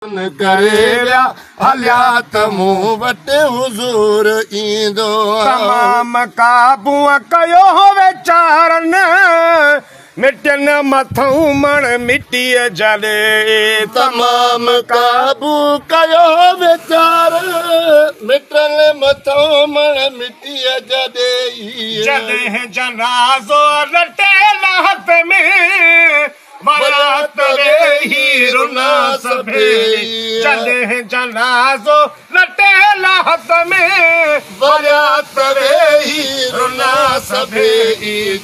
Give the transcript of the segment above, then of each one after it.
करे विया हलिया त मूं वटि हुज़ूर ईंदो। तमाम काबूअ कयो वीचारनि मिटन मथऊं मण मिटीअ जले। तमाम काबू कयो वीचार मिटन मथऊं मण मिटीअ जॾे। जॾहिं जनाज़ो रटे लाहत में बारात वेही रुना सभे। जॾहिं जनाज़ो रटे लाहत में बारात वेही रुना सभे।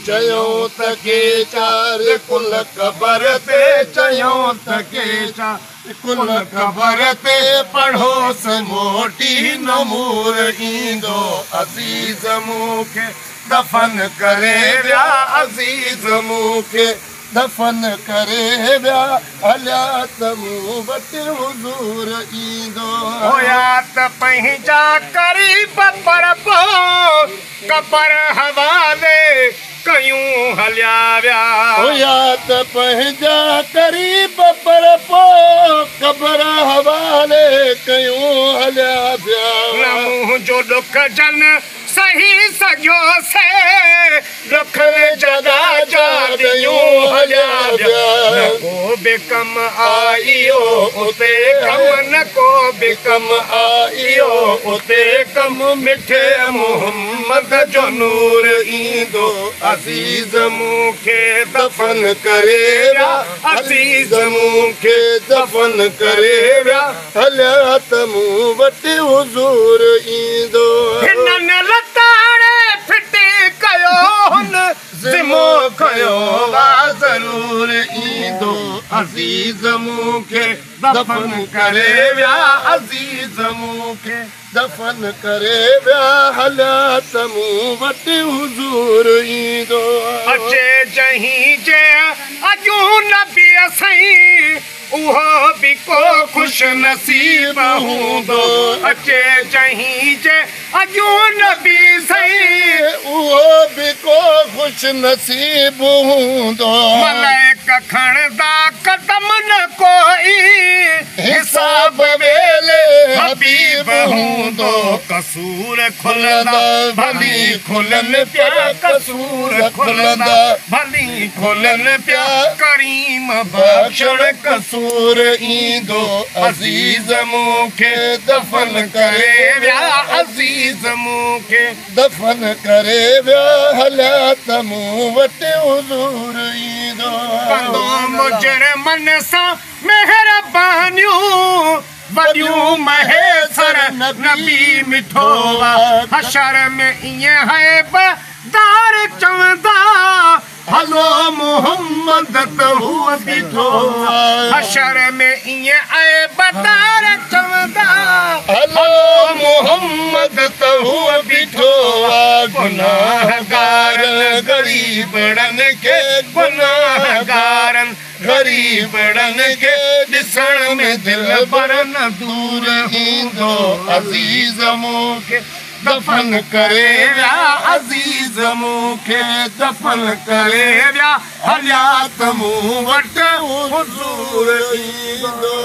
चयूं त के चार कुल क़बर ते चयूं त के चार कुल क़बर ते पढ़ोस मोटी नमूर ईंदो। अज़ीज़ मूंखे दफ़न करे विया अज़ीज़ मूंखे दफ़न करे विया हलिया त मूं वटि हुज़ूर ईंदो। होया त पंहिंजा क़रीब पर पोइ क़बर हवाले कयूं हलिया विया। होया त पंहिंजा क़रीब पर पोइ क़बर हवाले कयूं हलिया विया। न मुंहुं जो दुख जन सही सघियो से दुख जॻह जा ॾियूं हलिया विया। न को बि कम आइयो उते कम न को बि कम आइयो उते कम मिठे मोहम्मद जो नूर ईंदो। अज़ीज़ मूंखे दफ़न करे विया अज़ीज़ मूंखे दफ़न करे विया हलिया त मूं वटि हुज़ूर ईंदो। हिननि लताड़े फिटी कयो हुन ज़िमो कयो वा ज़रूर ईंदो। अज़ीज़ मूंखे दफ़न करे विया अज़ीज़ मूंखे दफ़न करे विया हलिया त मूं वटि हुज़ूर ईंदो। अचे जहीं जे अजूं नबी सईं उहो बि को ख़ुशि नसीब हूंदो। अचे जहीं जे अजूं नबी सईं उहो बि को ख़ुशि नसीब हूंदो। मलाइक खणंदा क़दम न कोई हिसाब वेले हबीब हूंदो। कसूर खुलंदा भली खुलनि पिया कसूर खुलंदा भली खुलनि पिया। करीम बख़्शण कसूर ईंदो। अज़ीज़ मूंखे दफ़न करे विया अज़ीज़ मूंखे दफ़न करे विया हलिया त मूं वटि हुज़ूर ईंदो। कंदो मुजरिमनि सां महिरबानियूं वॾियूं महेसर नबी मिठो वा। हशर में ईअं है दार चवंदा हलो मोहम्मद त हूअ बीठो। हशर में ईअं आहे बदार चवंदा हलो मोहम्मद त हूअ बीठो। गुनाहगारनि ग़रीबड़नि खे गुनाहगारनि ग़रीबड़नि खे ॾिसण में दिलि पर न दूर ईंदो। अज़ीज़ मूंखे दफ़न करे विया अज़ीज़ मूंखे दफ़न करे विया हलिया त मूं वटि हुज़ूर ईंदो।